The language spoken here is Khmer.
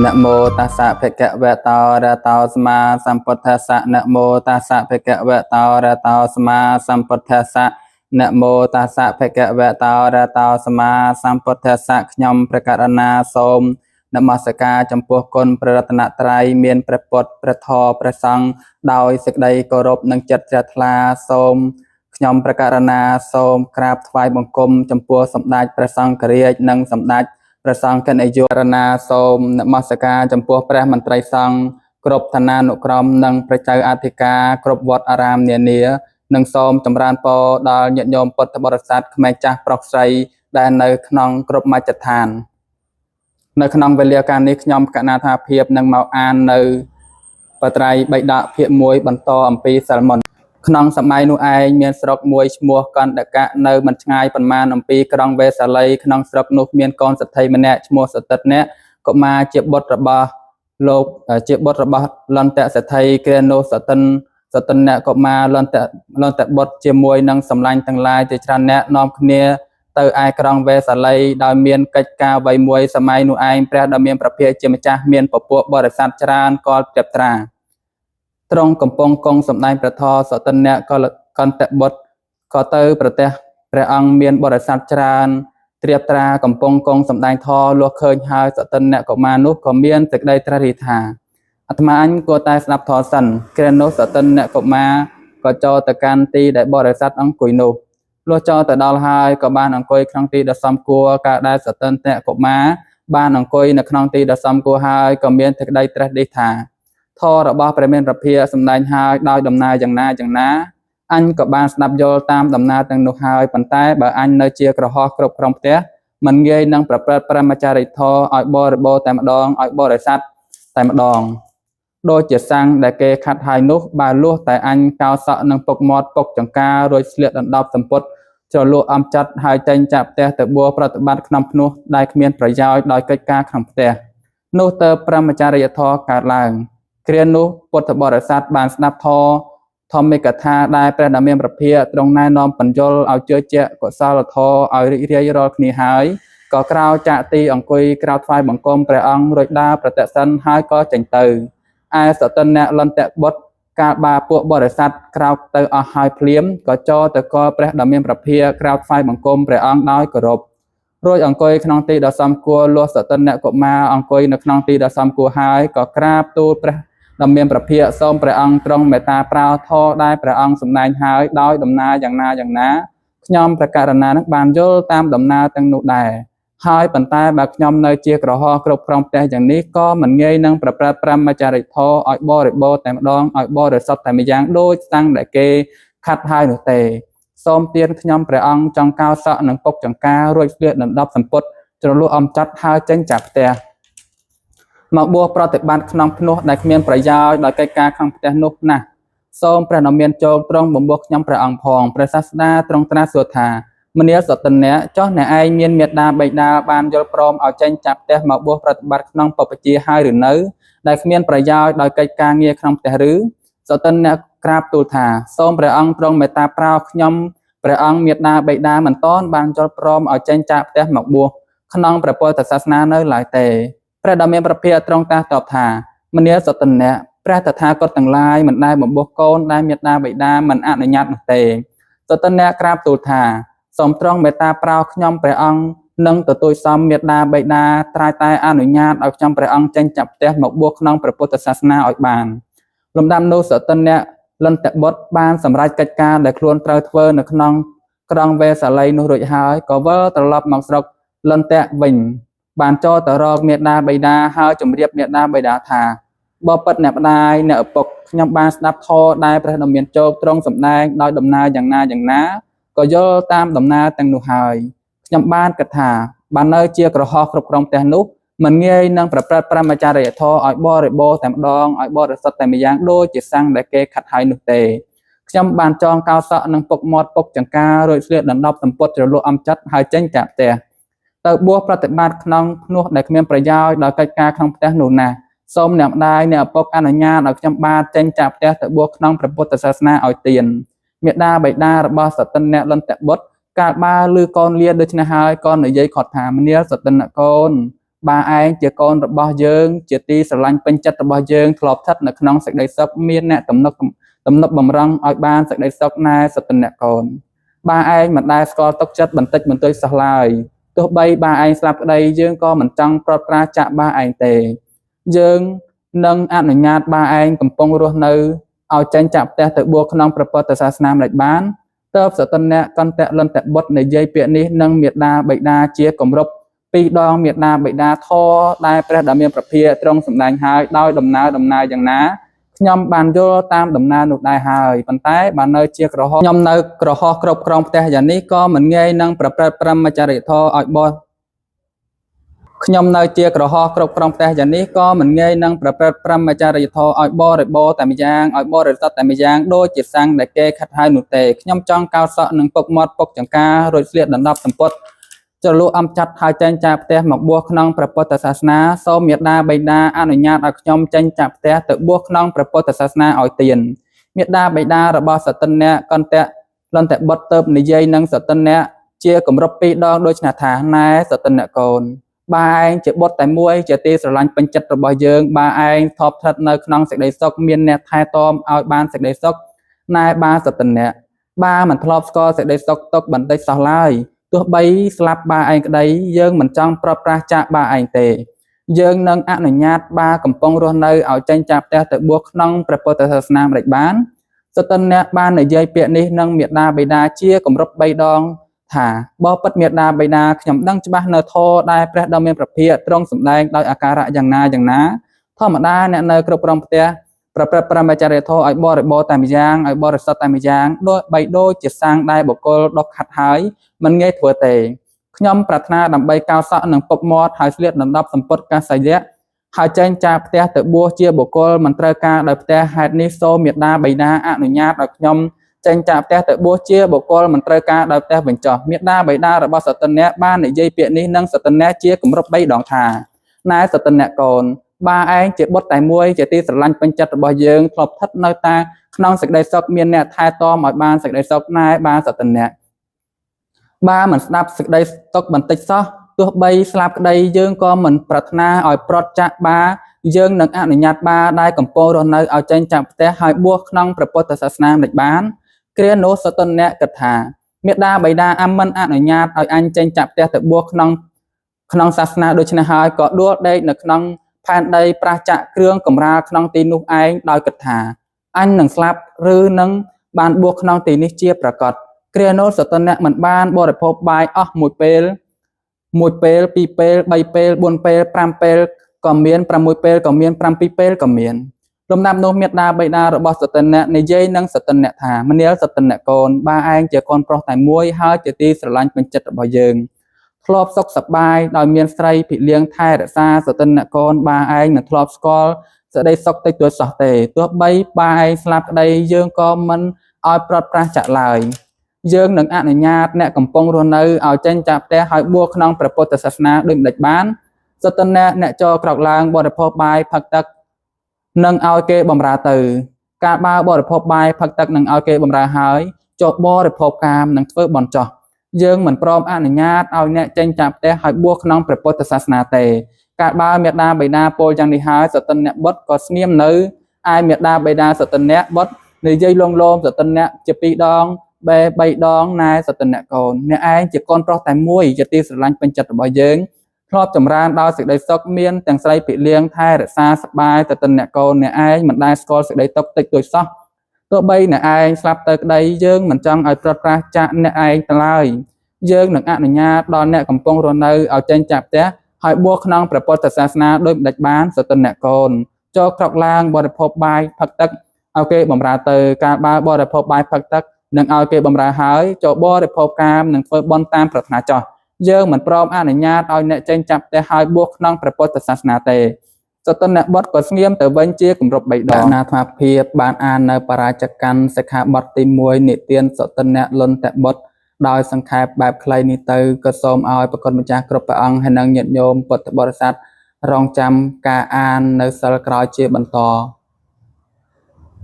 นะโมตัสสะภะคะวะโตอะระหะโตสัมมาสัมพุทธัสสะนะโมตัสสะภะคะวะโตอะระหะโตสัมมาสัมพุทธัสสะนะโมตัสสะภะคะវៈโตอะระหะโตสัมមាសម្ពុទ្ធស្សៈខ្ញុំព្រះករុណាសូមនមស្ការចំពោះគុណព្រះរតនត្រ័យមានព្រះពុទ្ធព្រះធម៌ព្រះសង្ឃដោយសេចក្តីគោរពនិងចិត្តជ្រះថ្លាសូមខ្ញុំព្រះករុណាសូមក្រាបថ្វាយបង្គំចំពោះសម្ដេចព្រះសង្ឃរាជនិងសម្ដេចព្រះសង្ឃនាយករណាសូមនមស្ការចំពោះព្រះមន្ត្រីសង្ឃគ្រប់ឋានានុក្រមនិងព្រះចៅអធិការគ្រប់វត្តអារាមនានានិងសូមចម្រើនពរដល់ញាតិញោមពុទ្ធបរិស័ទក្មេងចាស់ប្រុសស្រីដែលនៅក្នុងគ្រប់មជ្ឈដ្ឋាននៅក្នុងវេលាកាលនេះខ្ញុំកណាថាភាពនឹងមកអាននៅបត្រៃបិដកភាគ1បន្តអំពីសិលមុនក្នុងសម័យនោះឯងមានស្រុកមួយឈ្មោះកណ្ដកៈនៅមិនឆ្ងាយប៉ុន្មានអំពីក្រុងវេសាលីក្នុងស្រុកនោះមានកូនសទ្ធិម្នាក់ឈ្មោះសតិតអ្នកកុមារជាបុត្ររបស់លោកជាបុត្ររបស់លន្តសទ្ធិគ្រានោះសតិនអ្នកកុមារលន្តបុត្រជាមួយនឹងសម្លាញ់ទាំងឡាយជាច្រើនអ្នកនាំគ្នាទៅឯក្រុងវេសាលីដោយមានកិច្ចការអ្វីមួយសម័យនោះឯងព្រះដ៏មានព្រះភិក្ខជាម្ចាស់មានពពួកបរិស័ទច្រើនក៏ត្រៀបត្រាទ្រង់កំពុងគង់សម្ដែងព្រះធម៌សតិនអ្នកកន្តបុត្រក៏ទៅប្រទះព្រះអង្គមានបរិស័ទច្រើនត្រៀបត្រាកំពុងគង់សម្ដែងធម៌លុះឃើញហើយសតិនអ្នកកុមារនោះក៏មានសេចក្តីត្រិះរិះថាអាត្មាអញគួរតែស្ដាប់ធម៌សិនគ្រានោះសតិនអ្នកកុមារក៏ចូលទៅកាន់ទីដែលបរិស័ទអង្គុយនោះលុះចូលទៅដល់ហើយក៏បានអង្គុយក្នុងទីដ៏សមគួរកាលដែលសតិនអ្នកកុមារបានអង្គុយនៅក្នុងទីដ៏សមគួរហើយក៏មានសេចក្តីត្រិះរិះថាធម៌របស់ព្រះមានព្រះភិក្ខសម្ដែងហើយដោយដំណើរយ៉ាងណាអញក៏បានស្ដាប់យល់តាមដំណើរទាំងនោះហើយប៉ុន្តែបើអញនៅជាក្រហោះគ្រប់ក្រុមផ្ទះមិនងាយនឹងប្រព្រឹត្តព្រហ្មចារីធម៌ឲ្យបរិបូរតែម្ដងឲ្យបរិស័ទតែម្ដងដូចជាសាំងដែលគេខាត់ហើយនោះបើលួសតែអញកោសក់នឹងពុកមាត់ពុកចង្ការរួចស្លៀកដណ្ដប់សម្ពុតជ្រលក់អំចាត់ហើយចេញចាក់ផ្ទះទៅបួសប្រតិបត្តិក្នុងភ្នោះដែលគ្មានប្រយោជន៍ដោយកិច្ចការក្នុងផ្ទះនោះទៅព្រហ្មចារីធម៌កើតឡើងគ្រានោះពុទ្ធបរិស័ទបានស្ដាប់ធម្មិកថាដែលព្រះដ៏មានព្រះភិក្ខទ្រង់ណែនាំបញ្យលឲ្យជឿជាក់កុសលធម៌ឲ្យរីករាយរាល់គ្នាហើយក៏ក្រោកចាក់ទីអង្គុយក្រោកថ្វាយបង្គំព្រះអង្គរួចដើរប្រតិសិនហើយក៏ចេញទៅឯសតិនអ្នកលន្តបុត្រកាលបាពួកបរិស័ទក្រោកទៅអស់ហើយភ្លាមក៏ចូលទៅកល់ព្រះដ៏មានព្រះភិក្ខក្រោកថ្វាយបង្គំព្រះអង្គដោយគោរពរួចអង្គុយក្នុងទីដ៏សមគួរលុះសតិនអ្នកកុមារអង្គុយនៅក្នុងទីដ៏សមគួរហើយក៏ក្រាបទូលព្រះដ៏មានព្រះភិក្ខសូមព្រះអង្គទ្រង់មេត្តាប្រោធម៌ដែលព្រះអង្គសម្ដែងហើយដោយដំណើរយ៉ាងណាខ្ញុំព្រះករុណានឹងបានយល់តាមដំណើរទាំងនោះដែរហើយប៉ុន្តែបើខ្ញុំនៅជាក្រហោះគ្រប់ក្រុមផ្ទះយ៉ាងនេះក៏មិនងាយនឹងប្រព្រឹត្តព្រហ្មចារីធម៌ឲ្យបរិបូរតែម្ដងឲ្យបរិសុទ្ធតែម្យ៉ាងដូចតាំងដែលគេខាត់ហើយនោះទេសូមទានខ្ញុំព្រះអង្គចង់កោសក់នឹងពុកចង្ការរួចស្លៀកដណ្ដប់សម្ពុតជ្រលក់អំចាត់ហើយចេញจากផ្ទះមកបួសប្រតិបត្តិក្នុងភ្នោះដែលគ្មានប្រយោជន៍ដោយកិច្ចការក្នុងផ្ទះនោះណាស់សូមព្រះដ៏មានជោគទ្រង់បំពោះខ្ញុំព្រះអង្គផងព្រះសាស្តាទ្រង់ត្រាស់សួរថាមនាលសតិនៈចុះអ្នកឯងមានមេត្តាបិតាបានយល់ព្រមឲ្យចេញจากផ្ទះមកបួសប្រតិបត្តិក្នុងបព្វជិហើយឬនៅដែលគ្មានប្រយោជន៍ដោយកិច្ចការងារក្នុងផ្ទះឬសតិនៈក្រាបទូលថាសូមព្រះអង្គទ្រង់មេត្តាប្រោសខ្ញុំព្រះអង្គមេត្តាបិតាមិនទាន់បានយល់ព្រមឲ្យចេញจากផ្ទះមកបួសក្នុងព្រះពុទ្ធសាសនានៅឡើយទេព្រះដ៏មានព្រះភិក្ខទ្រង់ត្រាស់តបថាមនាលសតិនៈព្រះតថាគតទាំងឡាយមិនដែលបំពោះកូនដែលមេត្តាបិតាមិនអនុញ្ញាតនោះទេសតិនៈក្រាបទូលថាសូមទ្រង់មេត្តាប្រោសខ្ញុំព្រះអង្គនឹងទទួលសមមេត្តាបិតាត្រាយតែអនុញ្ញាតឲ្យខ្ញុំព្រះអង្គចេញจากផ្ទះមកបួសក្នុងព្រះពុទ្ធសាសនាឲ្យបានលំដាប់នោះសតិនៈលន្តបុត្របានសម្រេចកិច្ចការដែលខ្លួនត្រូវធ្វើនៅក្នុងក្រុងវេសាលីនោះរួចហើយក៏វិលត្រឡប់មកស្រុកលន្តៈវិញបានចូលទៅរកមេត្តាបិតាហើយជម្រាបមេត្តាបិតាថាបបិទ្ធអ្នកម្ដាយអ្នកឪពុកខ្ញុំបានស្ដាប់ធម៌ដែលព្រះដ៏មានជោគទ្រង់សម្ដែងដោយដំណើរយ៉ាងណាក៏យល់តាមដំណើរទាំងនោះហើយខ្ញុំបានគិតថាបាននៅជាក្រហោះគ្រប់ក្រុមផ្ទះនោះមិនងាយនឹងប្រព្រឹត្តព្រហ្មចារីធម៌ឲ្យបរិបូរតែម្ដងឲ្យបរិសុទ្ធតែម្យ៉ាងដូចជាសាំងដែលគេខាត់ហើយនោះទេខ្ញុំបានចងកោសក់នឹងពុកមាត់ពុកចង្ការរួចស្លៀកដណ្ដប់សម្ពុតជ្រលក់អំចាត់ហើយចេញจากផ្ទះទៅបួសប្រតិបត្តិក្នុងភ្នោះដែលគ្មានប្រយោជន៍ដល់កិច្ចការក្នុងផ្ទះនោះណាសូមអ្នកម្ដាយអ្នកឪពុកអនុញ្ញាតឲ្យខ្ញុំបានចេញจากផ្ទះទៅបួសក្នុងព្រះពុទ្ធសាសនាឲ្យទានមេត្តាបិតារបស់សតិនៈលន្តបុត្រកាលបើឮកូនលាដូច្នេះហើយក៏និយាយខត់ថាមនាលសតិនកូន ba ai chỉ conរបស់យើងជាទីស្រឡាញ់ពេញចិត្តរបស់យើងធ្លាប់ស្ថិតនៅក្នុងសេចក្តីសុខមានអ្នកទំនុកបំរុងឲ្យបានសេចក្តីសុខណែសត្វអ្នកកូនba aiមិនដែលស្គាល់ទុកចិត្តបន្តិចបន្តួចសោះឡើយទោះបីba aiស្លាប់ក្តីយើងក៏មិនចង់ប្រត់ប្រាចាក់ba aiទេយើងនឹងអនុញ្ញាតba aiកំពុងរស់នៅឲ្យចេញចាក់ផ្ទះទៅបួសក្នុងព្រះពុទ្ធសាសនាមិនបានតើបសតនៈកន្តលន្តបុត្រនិយាយពាក្យនេះនឹងមេដាបិតាជាគម្រប់ពីរដងមេដាបិតាធរដែលព្រះដ៏មានព្រះភិក្ខទ្រង់សម្ដែងហើយដោយដំណើរយ៉ាងណាខ្ញុំបានយល់តាមដំណើរនោះដែរហើយប៉ុន្តែបាននៅជាក្រហមខ្ញុំនៅក្រហមគ្រប់គ្រងផ្ទះយ៉ាងនេះក៏មិនងាយនឹងប្រព្រឹត្តព្រហ្មចរិយធម៌ឲ្យបោះខ្ញុំនៅជាក្រហមគ្រប់គ្រងផ្ទះយ៉ាងនេះក៏មិនងាយនឹងប្រព្រឹត្តព្រហ្មចរិយធម៌ឲ្យបរិបូរតែម្យ៉ាងឲ្យបរិសុទ្ធតែម្យ៉ាងដូចជាសាំងដែលគេខិតហើយនោះទេខ្ញុំចង់កោតសក់នឹងពុកមាត់ពុកចង្ការរួចស្លៀកដណ្ដប់សម្ពុតចលុះអំចាត់ហើយចេញចាកផ្ទះមកបួសក្នុងព្រះពុទ្ធសាសនាសូមមេដាបិតាអនុញ្ញាតឲ្យខ្ញុំចេញចាកផ្ទះទៅបួសក្នុងព្រះពុទ្ធសាសនាឲ្យទានមេដាបិតារបស់សតិនៈកន្តៈលន្តបុត្រទៅនិយាយនឹងសតិនៈជាគម្រប់ពីរដងដូចថាណែសតិនៈកូនbaឯងជាបុត្រតែមួយជាទីស្រឡាញ់ពេញចិត្តរបស់យើងbaឯងថប់ស្ថិតនៅក្នុងសេចក្តីសុខមានអ្នកថែទាំឲ្យបានសេចក្តីសុខណែបាសតនៈbaមិនធ្លាប់ស្គាល់សេចក្តីសុខទុកបន្តិចសោះឡើយទោះបីស្លាប់baឯងក្តីយើងមិនចង់ប្រត់ប្រាស់ចាកbaឯងទេយើងនឹងអនុញ្ញាតbaកំពុងរស់នៅឲ្យចេញចាកផ្ទះទៅបួសក្នុងព្រះពុទ្ធសាសនាមិនបានសតនៈបាននិយាយពាក្យនេះនឹងមេដាបិតាជាគម្រប់3ដងថាបបិទ្ធមេដាបិតាខ្ញុំដឹងច្បាស់នៅធរដែលព្រះដ៏មានព្រះភិក្ខទ្រង់សម្ដែងដោយអាការៈយ៉ាងណាធម្មតាអ្នកនៅគ្រប់គ្រងផ្ទះប្រព្រឹត្តព្រហ្មចរិយធម៌ឲ្យបរិបូរតែម្យ៉ាងឲ្យបរិសុទ្ធតែម្យ៉ាងដូចជាសាំងដែលបុគ្គលដុសខាត់ហើយមិនងាយធ្វើទេខ្ញុំប្រាថ្នាដើម្បីកោតសក់នឹងពុកមាត់ហើយស្លៀកដណ្ដប់សម្ពុតកាសយៈហើយចេញចាកផ្ទះទៅបួសជាបុគ្គលមិនត្រូវការដោយផ្ទះហេតុនេះសូមមេដាបិតាអនុញ្ញាតឲ្យខ្ញុំចេញចាកផ្ទះទៅបួសជាបុគ្គលមិនត្រូវការដោយផ្ទះបញ្ចុះមេដាបិតារបស់សតនៈបាននិយាយពាក្យនេះនឹងសតនៈជាគម្រប់3ដងថាណែសតនៈកូនbaឯងជាបុត្រតែមួយជាទីស្រឡាញ់ពេញចិត្តរបស់យើងធ្លាប់ស្ថិតនៅតាក្នុងសេចក្តីសុខមានអ្នកថែទាំឲ្យបានសេចក្តីសុខណែបាសតនៈbaមិនស្ដាប់សេចក្តីទុកបន្តិចសោះទោះបីស្លាប់ក្តីយើងក៏មិនប្រាថ្នាឲ្យប្រត់ចាក់baយើងនឹងអនុញ្ញាតbaដែលកំពុងរស់នៅឲ្យចេញចាកផ្ទះហើយបួសក្នុងព្រះពុទ្ធសាសនាមិនបានគ្រានោះសតនៈគិតថាមេដាបិតាអមិនអនុញ្ញាតឲ្យអញចេញចាក់ផ្ទះទៅបួសក្នុងសាសនាដូច្នេះហើយក៏ដួលដេកនៅក្នុងផែនដីប្រះចាក់គ្រឿងកម្រាលក្នុងទីនោះឯងដោយគិតថាអញនឹងស្លាប់ឬនឹងបានបួសក្នុងទីនេះជាប្រកបគ្រានោះសតនៈមិនបានបរិភោគបាយអស់មួយពេលពីរពេល3ពេល4ពេល5ពេលក៏មាន6ពេលក៏មាន7ពេលក៏មានលំដាប់នោះមេដាបិតារបស់សតនៈនិយាយនឹងសតនៈថាមនាលសតនៈកូនbaឯងជាកូនប្រុសតែមួយហើយជាទីស្រឡាញ់ពេញចិត្តរបស់យើងធ្លាប់សុខសប្បាយដោយមានស្រីភិលៀងថែរក្សាសតនៈកូនbaឯងមិនធ្លាប់ស្គាល់សេចក្តីសុខតិចតួចសោះទេទោះបីbaឯងស្លាប់ក្តីយើងក៏មិនឲ្យប្រត់ប្រាស់ចាក់ឡើយយើងនឹងអនុញ្ញាតអ្នកកំពុងរស់នៅឲ្យចេញចាកផ្ទះហើយបួសក្នុងព្រះពុទ្ធសាសនាដូចម្ដេចបានសតនៈអ្នកចរក្រោកឡើងបរិភោគបាយផឹកទឹកនឹងឲ្យគេបម្រើទៅការបរិភោគបាយផឹកទឹកនឹងឲ្យគេបម្រើហើយចុះបរិភោគកាមនឹងធ្វើបន់ចោះយើងមិនព្រមអនុញ្ញាតឲ្យអ្នកចេញចាកផ្ទះហើយបួសក្នុងព្រះពុទ្ធសាសនាទេកាលបើមេដាបិតាពោលយ៉ាងនេះហើយសតនៈបុត្រក៏ស្ងៀមនៅឯមេដាបិតាសតនៈបុត្រនិយាយលងលោមសតនៈជា2ដង3ដងណែសតនៈកូនអ្នកឯងជាកូនប្រុសតែមួយជាទីស្រឡាញ់ពេញចិត្តរបស់យើងធ្លាប់ចម្រើនដោយសេចក្តីសុខមានទាំងស្រីភិលៀងថែរក្សាសប្បាយសតនៈកូនអ្នកឯងមិនដែលស្គាល់សេចក្តីទុកតិចតួចសោះទោះបីអ្នកឯងស្លាប់ទៅក្តីយើងមិនចង់ឲ្យប្រត់ប្រាស់ចាក់អ្នកឯងទៅឡើយយើងនឹងអនុញ្ញាតដល់អ្នកកំពុងរស់នៅឲ្យចេញចាកផ្ទះហើយបួសក្នុងព្រះពុទ្ធសាសនាដោយមិនដាច់បានសតនៈកូនចូលក្រោកឡើងបរិភោគបាយផឹកទឹកឲ្យគេបម្រើទៅការបរិភោគបាយផឹកទឹកនឹងឲ្យគេបម្រើហើយចូលបរិភោគកាមនឹងធ្វើបន់តាមប្រាថ្នាចោះយើងមិនព្រមអនុញ្ញាតឲ្យអ្នកចេញចាប់ផ្ទះហើយបួសក្នុងព្រះពុទ្ធសាសនាទេសតនៈបុត្រក៏ស្ងៀមទៅវិញជាគម្រប់3ដងអាត្មាភាពបានអាននៅបរាជកម្មសិក្ខាបទទី1និទានសតនៈលន្តបុត្រដោយសង្ខេបបែបខ្លីនេះទៅក៏សូមឲ្យប្រគុណម្ចាស់គ្រប់ព្រះអង្គហើយនិងញាតិញោមពុទ្ធបរិស័ទរងចាំការអាននៅសិលក្រោយជាបន្ត